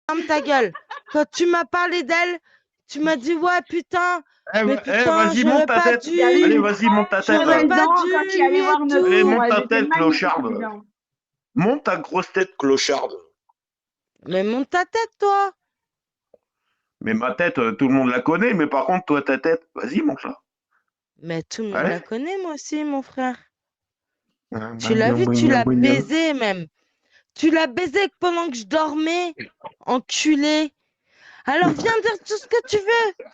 ferme ta gueule. Quand tu m'as parlé d'elle, tu m'as dit, ouais, putain, mais putain, vas-y, monte j'aurais ta pas tête. dû. Allez, vas-y, monte ta tête. J'aurais pas dû, quand il allait et voir Allez, Neveu, tout. monte ta elle était tête, magnifique, clocharde. bien. Monte ta grosse tête, clocharde. Mais monte ta tête, toi. Mais ma tête, tout le monde la connaît, mais par contre, toi, ta tête, vas-y, monte-la. Mais tout le monde la Allez. connaît, moi aussi, mon frère. Tu l'as vu, tu l'as baisé même. Tu l'as baisé pendant que je dormais, enculé. Alors viens dire tout ce que tu veux.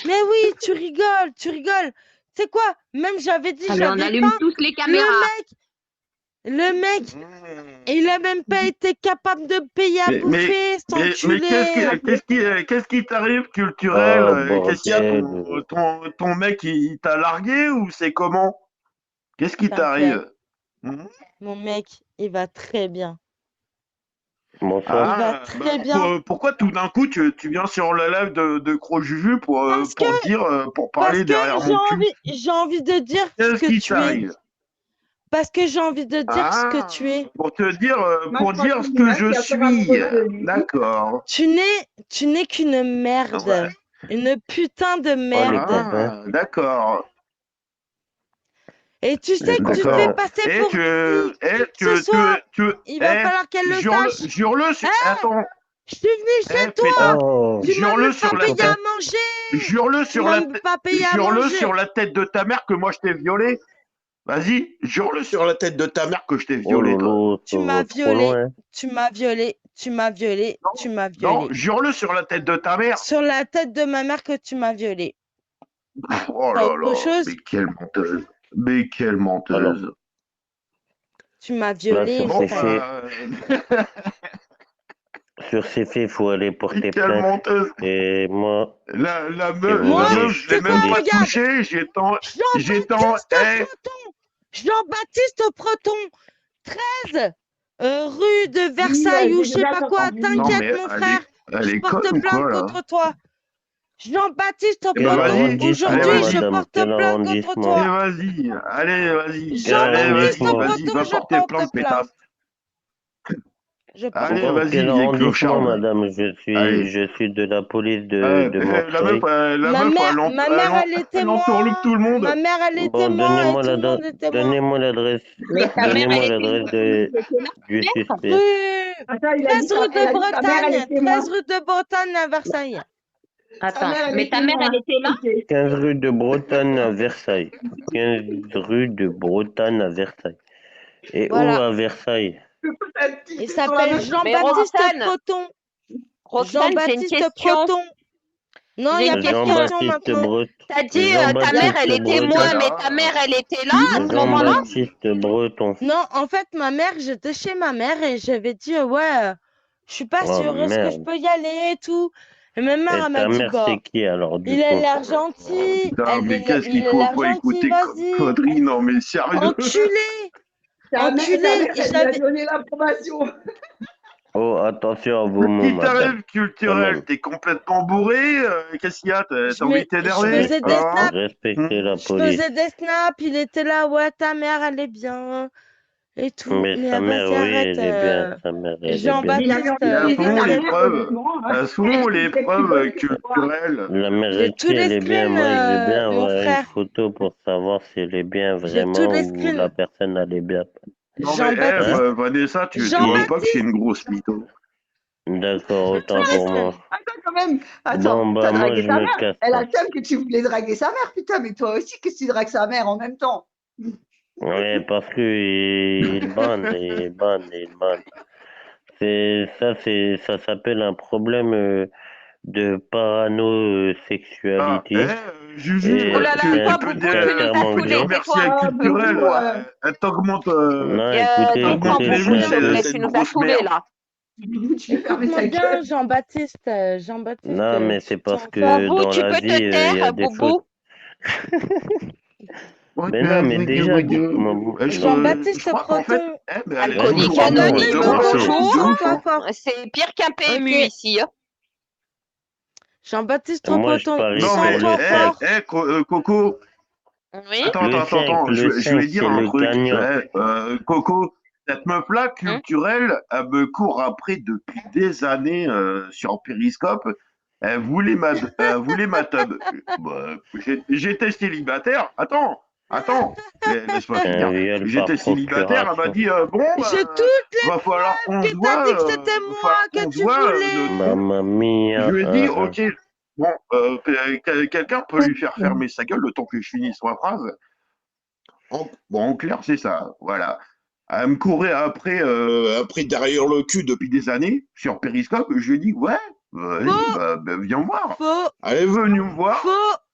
Mais oui, tu rigoles, tu rigoles. C'est quoi? Même j'avais dit, Allez, on j'avais allume faim. tous les caméras. Le mec, il a même pas été capable de payer à bouffer, cet enculé. Qu'est-ce qui t'arrive, culturel? Oh, Qu'est-ce qu'il y a, bordel. ton mec, il t'a largué ou c'est comment? Qu'est-ce qui T'inquiète, t'arrive? mon mec, il va très bien. Bonsoir. Il va très bien. Pourquoi tout d'un coup tu viens sur le live de Gros Juju pour pour parler derrière mon cul? J'ai envie de dire ce Qu'est-ce que qui tu es. t'arrive? Parce que j'ai envie de dire ce que tu es. Pour te dire, Moi, pour je crois dire que ce c'est que moi je qui a peur amoureux suis. de lui. D'accord. Tu n'es qu'une merde. Ouais. Une putain de Oh, les merde. copains. D'accord. Et tu sais que tu te D'accord. fais passer Et pour ce soir. Il va falloir qu'elle le sache. Jure-le sur. Attends. Je suis venue chez toi. Pétard. Oh, Tu m'as Jure-le même sur pas la payé tête. à manger. Jure-le Tu sur m'as la même tête. pas payé à Jure-le manger. sur la tête de ta mère que moi je t'ai violé. Vas-y, jure-le sur la tête de ta mère que je t'ai oh violé, toi. lolo, Tu ça m'as va trop violé. loin. Tu m'as violé. Tu m'as violé. Tu m'as Non, violé. jure-le sur la tête de ta mère. Sur la tête de ma mère que tu m'as violé. Oh T'as là autre là, chose? mais quelle menteuse. Mais quelle Alors, menteuse. Tu m'as là, violé, sur mon ces frère. faits, sur ces faits, il faut aller Mais porter quelle plainte. menteuse. Et moi, La et vous Moi, allez meuf, je l'ai c'est quoi, même pas regarde. touchée. Jean-Baptiste Eh, Proton. Jean-Baptiste Proton. 13 rue de Oui, Versailles ou j'ai je sais déjà pas quoi. entendu. non, T'inquiète, mais mon frère. elle Je est porte conne ou plainte quoi, là? contre toi. Jean-Baptiste Eh ben, quel Proton. vas-y. Allez, arrondissement, Aujourd'hui, je vas-y. madame? porte Quel plainte contre Et arrondissement? toi. vas-y. Allez, vas-y. Quel Allez, Jean-Baptiste vas-y, arrondissement? vas-y. Proton, Va je porter porte plainte, pétasse. plainte. Je porte Allez, Bon, plainte. vas-y, quel vieille arrondissement, clocharde. madame? Allez. Je suis de la police de La meuf, Montreuil. Ma mère, elle est elle témoin. entourloupe tout le Ma monde. mère, elle est Bon, témoin et tout le monde est témoin. donnez-moi l'adresse, Mais ta mère, donnez-moi elle était l'adresse loin. Il était là, du ta mère. suspect. Rue Attends, 13 rue elle de a dit que ta mère, elle Bretagne. était témoin. 13 rue de Bretagne à Versailles. Attends, Attends, mais ta mère, elle était là? Ok. 15 rue de Bretagne à Versailles. 15 rue de Bretagne à Versailles. Et où Voilà. à Versailles? Il s'appelle Jean-Baptiste Proton. Roxane, j'ai une Jean-Baptiste question. Proton. Non, il n'y a pas de question maintenant. T'as dit ta mère, elle est témoin, mais ta mère, elle était là à ce moment-là? Jean-Baptiste Breton. Non, en fait, ma mère, j'étais chez ma mère et j'avais dit, ouais, je suis pas Oh, sûre, est-ce que je merde. peux y aller et tout. Et ma mère, Et elle m'a ta dit, mère, c'est qui alors, du il a coup? l'air gentil. Putain, mais qu'est-ce qu'il Il a faut l'air pas gentil, écouter comme vas-y. connerie? Non, mais sérieux. Enculé. Ta mère, Enculé. elle lui a donné l'approbation. Oh, attention à vos mots, Qu'est-ce qui madame. t'arrive, culturel? T'es complètement bourré? Qu'est-ce qu'il y a? T'as envie de t'énerver? faisais des snaps. Respectez la Je police. faisais des snaps, il était là, ouais, ta mère, elle est bien. Et tout. Mais sa mère, vas-y, oui, arrête. elle est bien. Sa mère, elle est bien. Jean-Baptiste. Elles sont les preuves. Elles sont les preuves culturelles. La mère J'ai tous les elle est bien. screens, Moi, je veux bien mon avoir une frère. photo pour savoir si elle est bien J'ai tous vraiment les ou screens. la personne, elle est bien. Non, mais Vanessa, tu vois pas que c'est une grosse mytho. D'accord, autant pour moi. Attends, quand même. Attends, Bon, bah, t'as moi, dragué je ta me mère. casse. Elle a le seum que tu voulais draguer sa mère, putain, mais toi aussi, qu'est-ce que tu dragues sa mère en même temps? Oui, parce que il banne. Ça s'appelle un problème de parano-sexualité. Juju, Oh là là, tu toi, peux Boubou, tu nous as saoulés, dire c'est merci toi. à culturel. Elle t'augmente Non, écoutez, T'en prends, les Boubou, vues, s'il te plaît, c'est tu une nous as grosse saoulés, merde. là. Écoute-moi bien, Jean-Baptiste. Jean-Baptiste. Non, mais c'est parce que Boubou, dans tu la peux vie, te il y a taire, des Boubou. choses. Mais non, mais déjà, dites-moi. Jean-Baptiste Proton. Alcoolique Vas-y, anonyme, bonjour. Toi fort. C'est pire qu'un PMU Ok. ici. Jean-Baptiste Moi, je Proton. parie Non, pour mais, le fort. Coco. Oui. Attends, Le 5, je vais c'est dire un le truc. gagnant. Coco, Cette meuf-là, culturelle, elle me court après depuis des années sur Periscope. Elle voulait ma tub. Bah, j'étais célibataire. Attends, laisse-moi Un finir. viol par J'étais célibataire. Elle m'a procuration. dit bon, J'ai toutes les va falloir qu'on se que t'as voit. dit que c'était Va moi falloir que qu'on se tu voit. voulais. Mamma mia. Je lui ai dit ok. Bon, quelqu'un peut lui faire fermer sa gueule le temps que je finisse ma phrase. En clair, c'est ça. Voilà. Elle me courait après derrière le cul depuis des années sur Periscope. Je lui ai dit ouais, vas-y, Faux. bah, viens voir. Faux, Elle est venue me voir. faux,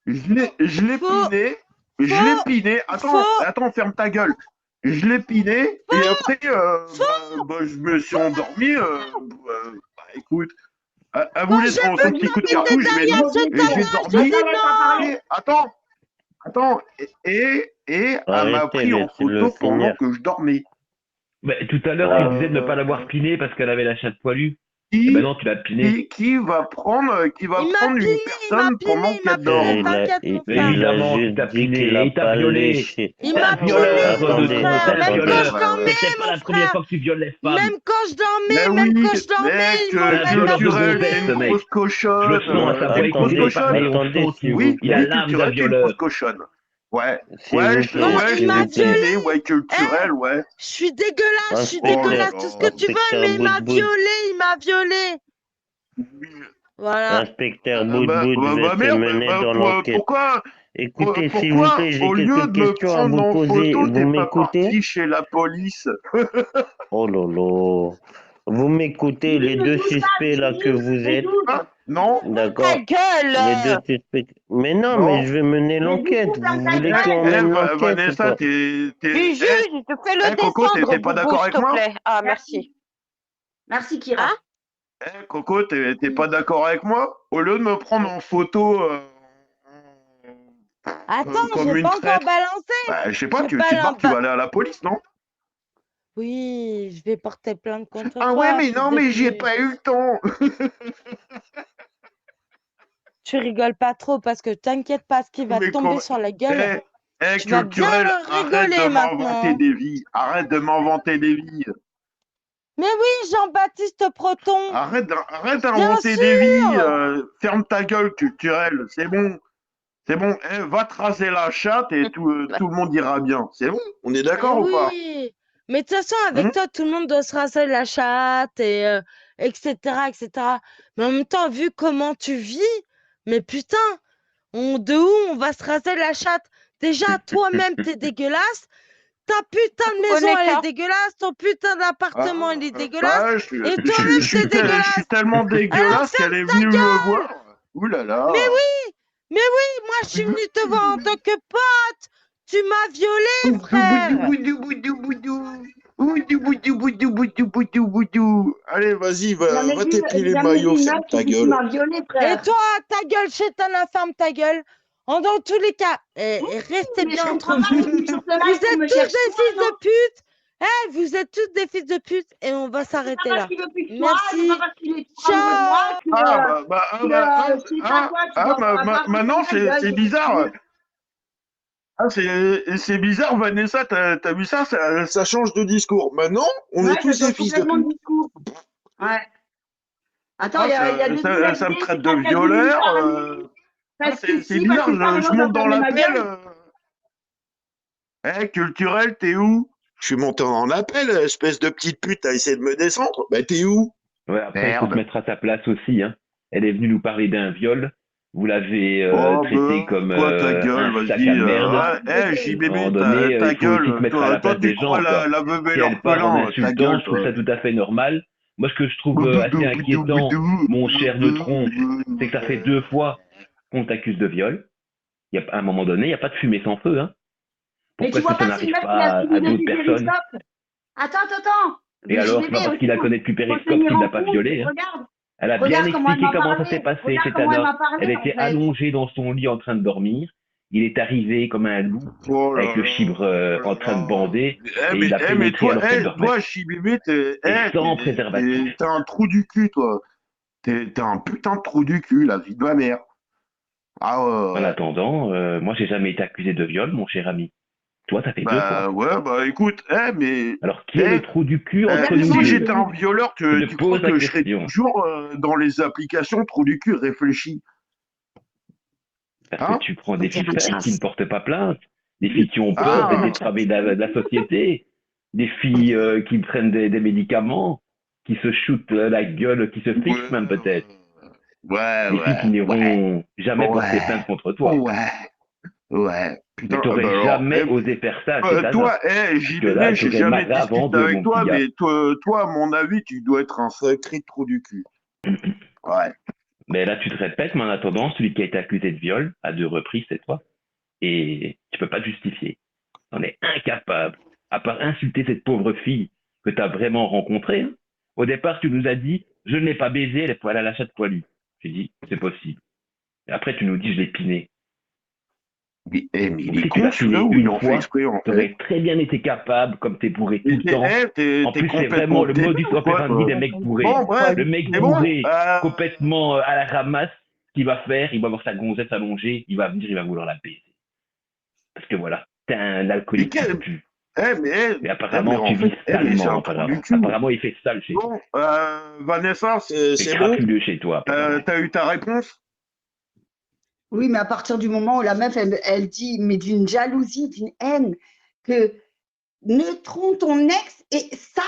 Je l'ai Faux. piné. Je l'ai piné. Faux. Attends, ferme ta gueule. Je l'ai piné et après, bah, je me suis endormi. Écoute, elle voulait son petit coup de cartouche. Je lui ai dit, et j'ai dormi. Et attends, et elle m'a Arrêtez, pris en laissez-le photo pendant finir. que je dormais. Mais tout à l'heure, tu disais de ne pas l'avoir piné parce qu'elle avait la chatte poilue. Qui, Eh ben non, tu l'as piné. qui va prendre Il m'a une piné, personne pendant il m'a qu'elle dort? piné, t'inquiète, mon Mais frère. évidemment, il il t'a a juste piné, dit qu'il a il t'a pas violé. léché. Il T'es m'a un piné, violeur, mon attendez, frère. t'es un Même quand violeur. je dormais, Et c'est pas mon la première frère. fois que tu violes les femmes. Même quand je dormais, Mais même oui, quand je dormais, mais il m'emmène un violeur de culturel, gonzesse, t'es ce une mec. grosse Je cochonne. le sens à sa voix, T'es une grosse écoutez, cochonne. parler, on attendez, sent s'il vous Oui, il a oui, l'âme d'un culturel, t'es une violeur. grosse cochonne. Ouais, S'il vous plaît, Non, ouais, il m'a violé. ouais, culturel, ouais. Je suis dégueulasse, je suis Oh là dégueulasse, là. tout ce que tu veux, Inspecteur mais il m'a Bout-Bout. violé, il m'a violé. Voilà. Inspecteur Bah, Bout-Bout bah, vais bah, se merde, mener bah, dans l'enquête. pourquoi, Écoutez, s'il vous plaît, j'ai au lieu quelques de me questions à prendre vous en poser. photo, Vous t'es pas m'écoutez? parti chez la police? Oh lolo. Vous m'écoutez, les deux suspects là que vous êtes? Ah, non, Ta D'accord. gueule. Les deux suspects. Mais non, non. mais je vais mener l'enquête. Vous voulez qu'on mène l'enquête ou Vanessa, pas? Du juge, tu fais le Coco, descendre, t'es pas Boubou, d'accord s'il avec te moi? plaît. Ah, merci. Merci, Kira. Hein? Coco, t'es pas d'accord avec moi? Au lieu de me prendre en photo Attends, comme j'ai une pas encore traître, balancé. bah, je sais pas, J'ai tu pas te barres, tu la- vas aller à la police, non? Oui, je vais porter plainte contre Ah toi. ouais, mais fils non, de mais j'ai pute. pas eu le temps. Tu rigoles pas trop parce que t'inquiète pas, ce qui va te Mais tomber quoi? sur la gueule. Tu vas bien Culturel, arrête rigoler de maintenant. m'inventer des vies. Arrête de m'inventer des vies. Mais oui, Jean-Baptiste Proton. Arrête Bien d'inventer des vies. sûr. Ferme ta gueule, culturel. C'est bon. C'est bon. Va te raser la chatte et tout le monde ira bien. C'est bon? On est d'accord ou pas? Oui. Mais de toute façon, avec Hum toi, tout le monde doit se raser la chatte et etc., etc. Mais en même temps, vu comment tu vis, mais putain, de où on va se raser la chatte? Déjà, toi-même, t'es dégueulasse. Ta putain de maison, elle est dégueulasse. Ton putain d'appartement, il est dégueulasse. Et toi-même, t'es dégueulasse. Je suis tellement dégueulasse qu'elle est venue me voir. Ouh là là. Mais oui, moi, je suis venue te voir en tant que pote. Tu m'as violée, frère. Boudou, boudou, boudou. Boudou, boudou, boudou, boudou, boudou, boudou. Allez, vas-y, va t'épiler le maillot, ferme ta gueule. Et toi, ta gueule, chétana, ferme ta gueule. Dans tous les cas, restez bien entre vous. Vous êtes tous des fils de pute. Vous êtes tous des fils de pute et on va s'arrêter là. Merci. Ciao. Maintenant, c'est bizarre. Ah, c'est bizarre, Vanessa, t'as vu ça, ça change de discours. Maintenant, on est tous des fils de pute. Ouais. Attends, il y a deux ça me traite de violeur. C'est bizarre, je monte dans l'appel. Culturel, t'es où? Je suis monté en appel, espèce de petite pute, t'as essayé de me descendre. Bah, t'es où? Ouais, après, il faut se mettre à sa place aussi. Hein. Elle est venue nous parler d'un viol. Vous l'avez traité comme ta gueule, un sac vas-y. à merde. JBB, À un moment donné, ta il faut aussi gueule. se mettre à la place des gens. La veuve et Si elle part en l'orphelin, ta insultant, gueule. je trouve ça tout à fait normal. Moi, ce que je trouve assez inquiétant, mon cher neutron, c'est que ça fait 2 fois qu'on t'accuse de viol. À un moment donné, il n'y a pas de fumée sans feu. Hein. Pourquoi est-ce que ça n'arrive pas à d'autres personnes? Attends. Et alors, c'est pas parce qu'il la connaît depuis Périscope qu'il n'a pas violé. Hein. Elle a bien expliqué comment ça s'est passé. Elle était allongée dans son lit en train de dormir. Il est arrivé comme un loup avec le chibre en train de bander et il a pénétré alors qu'elle dormait. Toi, JBB, sans préservatif. T'es un trou du cul, toi. T'es un putain de trou du cul, la vie de ma mère. Ah ouais. En attendant, moi, j'ai jamais été accusé de viol, mon cher ami. Toi, ça fait 2 Bah fois. ouais, bah écoute, mais Alors, qui est le trou du cul entre nous si deux? j'étais un violeur, Je tu te crois pose la que je serais question. toujours dans les applications trou du cul réfléchi? Parce que Hein? tu prends des filles faibles qui ne chasse. portent pas plainte, des filles qui ont peur d'être Ah, dépravées de la société, des filles qui prennent des médicaments, qui se shootent la gueule, qui se fichent même peut-être. ouais, Des filles qui ouais, n'iront jamais porter ouais, plainte contre toi. ouais, ouais. Mais Putain, tu bah n'aurais alors, jamais osé faire ça chez Tana. toi, Parce que là, JBB, tu j'ai aurais jamais marré avant discuté d'eux, avec mon petit toi, gars. mais toi, à mon avis, tu dois être un sacré trou du cul. Ouais. Mais là, tu te répètes, mais en attendant, celui qui a été accusé de viol à 2 reprises, c'est toi. Et tu peux pas te justifier. On est incapable, à part insulter cette pauvre fille que tu as vraiment rencontrée. Hein. Au départ, tu nous as dit, je ne l'ai pas baisée, elle est poil à la chatte poilue. J'ai dit, c'est possible. Et après, tu nous dis, je l'ai pinée. Mais il Donc, est si tu con l'as celui-là piné ou il une en fait fois, exprès en tu fait? aurais très bien été capable, comme t'es bourré tout Mais le temps. En t'es plus, c'est vraiment complètement le pété modus ou quoi, operandi toi? des mecs bourrés. Bon, bref, Le mec c'est bon. bourré, complètement à la ramasse, ce qu'il va faire, il va voir sa gonzesse allongée, il va venir, il va vouloir la baiser. Parce que voilà, t'es un Mais alcoolique qui quel... pue. Eh, mais, Et mais apparemment, en tu vis fait, mais c'est salement, un trou du apparemment. cul. Apparemment, il fait sale chez toi. Bon, Vanessa, C'est c'est bon? crapuleux chez toi, apparemment. T'as eu ta réponse? Oui, mais à partir du moment où la meuf, elle dit, mais d'une jalousie, d'une haine, que neutron ton ex, et ça,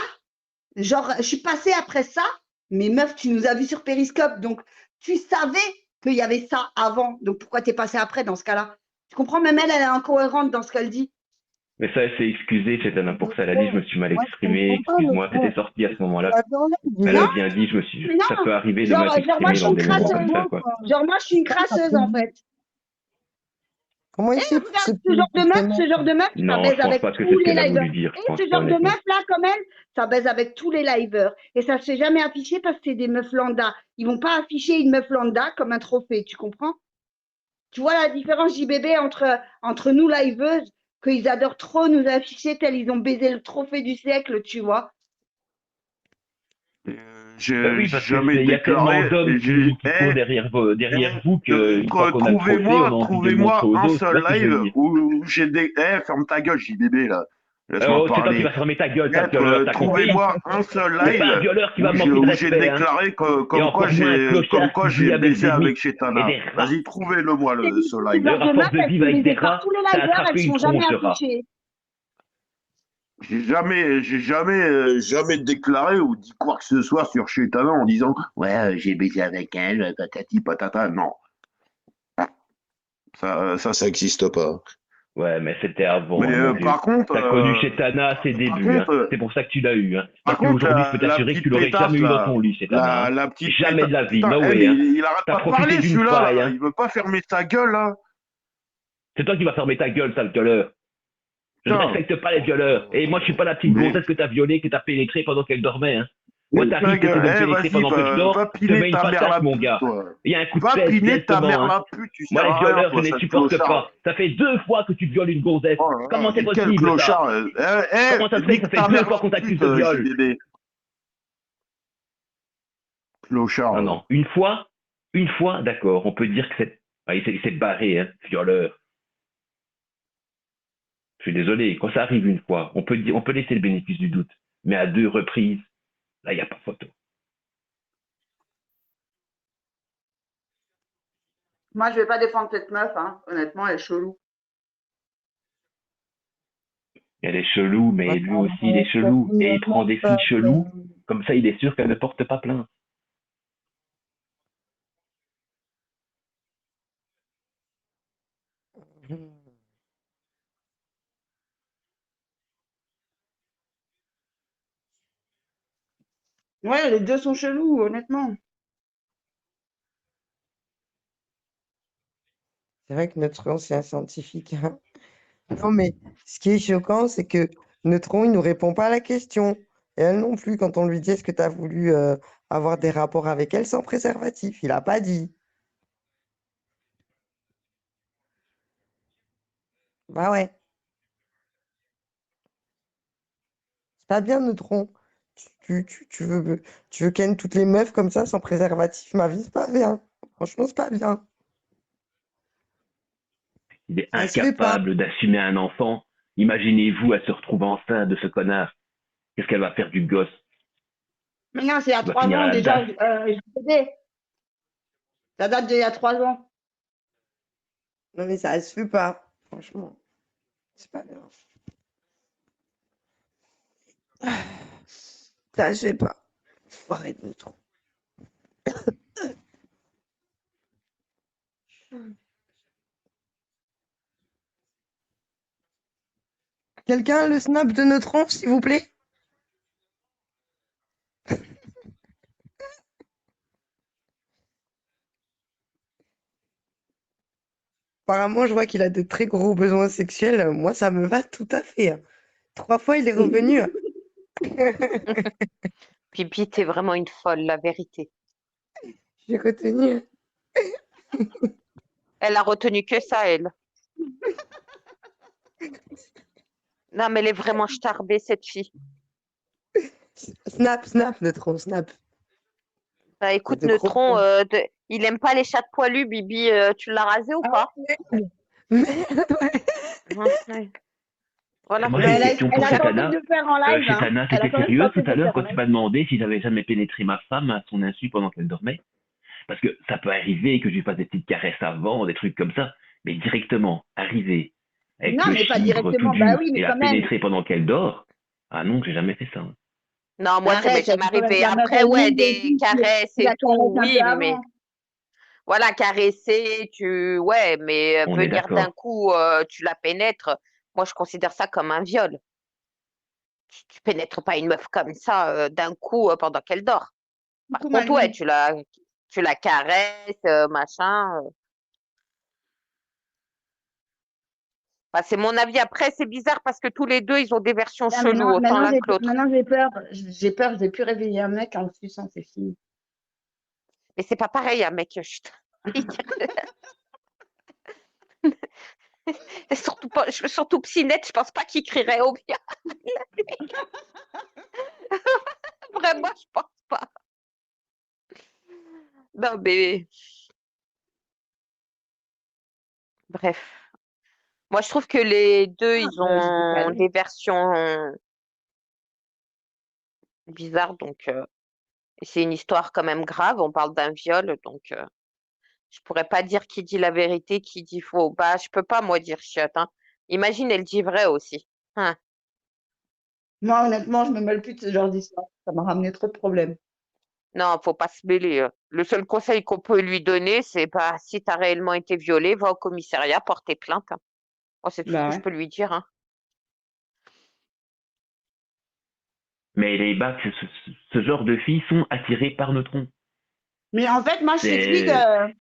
genre, je suis passée après ça, mais meuf, tu nous as vus sur Périscope, donc tu savais qu'il y avait ça avant, donc pourquoi t'es passée après dans ce cas-là? Tu comprends, même elle est incohérente dans ce qu'elle dit. Mais ça, c'est excusé, c'est n'importe ça. Elle a dit, je me suis mal exprimé, excuse-moi, c'était sorti à ce moment-là. Elle Non, a bien dit, mais non, ça peut arriver de genre, mal moi, s'exprimer je suis dans une des moments crasseuse. comme ça, quoi. Genre, moi, je suis une crasseuse, en fait. Comment il Et fait pour regarde, se ce genre de meuf, ça Non, baise je pense avec pas que c'est tous ce les qu'elle a liveurs. voulu dire, je Et pense ce pas, genre de honnêtement. meuf-là, comme elle, ça baise avec tous les liveurs. Et ça ne se fait jamais afficher parce que c'est des meufs lambda. Ils vont pas afficher une meuf lambda comme un trophée, tu comprends? Tu vois la différence, JBB, entre nous liveuses, qu'ils adorent trop nous afficher tel ils ont baisé le trophée du siècle, tu vois? Bah J'ai oui, parce que jamais il y a tellement déclaré. d'hommes qui courent derrière vous qu'une fois qu'on a le trophée, on a envie de le montrer Trouvez-moi aux un autres. Tu seul vois ce que je veux live dire? où j'ai des. Ferme ta gueule, JBB, là. Laisse-moi Oh, c'est toi qui parler. vas fermer ta gueule, sale violeur, t'as compris? Trouvez-moi un seul C'est pas un live violeur qui va me manquer de où j'ai respect, hein. déclaré Et comme quoi encore moins un clochard qui j'ai vit avec baisé des avec mythes et Chetana. des rats. Vas-y, trouvez-le moi, ce Ce live. genre D'ailleurs, de à force meufs, de elles vivre sont avec des baisées par rats, tous les t'as liveurs, elles attrapé une sont jamais tronche de rat. affichées. J'ai jamais déclaré ou dit quoi que ce soit sur Chetana en disant ouais, j'ai baisé avec elle, tatati patata. Non, ça n'existe pas. Ouais, mais c'était avant, Mais hein, mon vieux. par contre, T'as connu Chetana à ses par débuts, hein. contre, C'est pour ça que tu l'as eu, hein. par Parce contre, qu'aujourd'hui, je peux la t'assurer que tu petite l'aurais pétasse, jamais eu dans ton lit, Chetana, hein. la petite Jamais pétasse. de la vie, Putain, no mais way, hein. il arrête T'as pas de profité parler, d'une celui-là, faille, là. hein. Il veut pas fermer sa gueule, là. C'est toi qui vas fermer ta gueule, sale violeur. Je ne Putain. respecte pas les violeurs. Et moi, je suis pas la petite Mais- gonzesse que t'as violée, que t'as pénétrée pendant qu'elle dormait, hein. Moi, Ta t'arrives, t'essaies de me pénétrer vas-y, pendant que je dors, va je te piner mets une ta mère patate, la mon pute, gars. toi. Il y a un coup de Va fesse piner ta directement, mère hein. la pute, tu Moi, sers les à rien, violeurs, je toi, ne les sale supporte clochard. pas. Ça fait 2 fois que tu violes une gonzesse. Oh là là, Comment c'est mais quel possible, ça? clochard. Comment ça se fait que ça Nique fait ta 2 mère fois la qu'on t'accuse pute, de viol? JDD. Clochard. Non, non. Une fois, d'accord, on peut dire que c'est... Ah, il s'est barré, hein, violeur. Je suis désolé, quand ça arrive une fois, on peut laisser le bénéfice du doute. Mais à 2 reprises, là, il n'y a pas photo. Moi, je vais pas défendre cette meuf, hein. Honnêtement, elle est chelou. Elle est chelou, mais lui aussi, il est chelou. Et il prend des filles cheloues, comme ça, il est sûr qu'elle ne porte pas plainte. Ouais, les deux sont chelous, honnêtement. C'est vrai que Neutron, c'est un scientifique, hein. Non, mais ce qui est choquant, c'est que Neutron, il ne nous répond pas à la question. Et elle non plus, quand on lui dit est-ce que tu as voulu avoir des rapports avec elle sans préservatif. Il n'a pas dit. Bah ouais, c'est pas bien, Neutron. Tu veux ken toutes les meufs comme ça sans préservatif. Ma vie, c'est pas bien. Franchement, c'est pas bien. Il est Ça se fait pas. incapable d'assumer un enfant. Imaginez-vous, elle se retrouve enceinte de ce connard. Qu'est-ce qu'elle va faire du gosse? Mais non, c'est il y a Elle va 3 finir ans à la déjà. DAS. Je sais. Ça date d'il y a 3 ans. Non, mais ça se fait pas. Franchement, c'est pas bien. Ça se fait pas. Faut arrêter de trop. Quelqu'un a le snap de Neutron, s'il vous plaît? Apparemment, je vois qu'il a de très gros besoins sexuels. Moi, ça me va tout à fait, hein. 3 fois, il est revenu. Bibi, t'es vraiment une folle, la vérité. J'ai retenu. Elle a retenu que ça, elle. Non, mais elle est vraiment starbée, cette fille. Snap, Neutron, snap. Bah, écoute, De gros Neutron, besoins. il aime pas les chats poilus, Bibi. Tu l'as rasé ou pas? Merde, ouais. Ouais. Voilà. Moi, j'ai une question Elle pour a tenté Chaitana. de le faire en live. Hein. Chaitana, Elle a t'étais quand même sérieuse tenté tout de à le l'heure faire en quand tu live. m'as demandé si j'avais jamais pénétré ma femme à son insu pendant qu'elle dormait? Parce que ça peut arriver que je lui fasse des petites caresses avant, des trucs comme ça, mais directement, arriver avec Non, le mais pas chibre tout directement. Bah dur oui, mais et la quand même. pénétrer pendant qu'elle dort, ah non, j'ai jamais fait ça. Hein. Non, moi, ça m'est Arrête, jamais tu peux mettre arrivé. la meuf Après, elle ouais, nude des aussi. caresses Tu et la tout, caresses un peu oui, mais avant. voilà, caresser, ouais, mais On est venir d'un d'accord. coup, tu la pénètres. Moi, je considère ça comme un viol. Tu pénètres pas une meuf comme ça d'un coup pendant qu'elle dort. Par Coucou contre, ouais, Maline. tu la caresses, machin. Enfin, c'est mon avis. Après, c'est bizarre parce que tous les deux, ils ont des versions Là, cheloues, autant l'un que l'autre. maintenant j'ai peur. J'ai peur, je vais plus réveiller un mec en le suçant, c'est fini. Mais c'est pas pareil, un mec. Surtout pas, surtout Psynette, je pense pas qu'il crierait au bien. Vraiment, je pense pas. Non, mais bref. Moi, je trouve que les deux, ils Je vais ont calmer. des versions bizarres, donc et c'est une histoire quand même grave. On parle d'un viol, donc je pourrais pas dire qui dit la vérité, qui dit faux. Bah, je peux pas, moi, dire chiotte, hein. Imagine, elle dit vrai aussi. Hein. Moi, honnêtement, je me mêle plus de ce genre d'histoire. Ça m'a ramené trop de problèmes. Non, faut pas se mêler. Le seul conseil qu'on peut lui donner, c'est bah, si tu as réellement été violée, va au commissariat, porter plainte. Hein. Oh, c'est tout ce Bah que je ouais. peux lui dire. Hein. Mais les bacs, ce genre de filles sont attirées par Neutron. Mais en fait, moi, je t'explique. C'est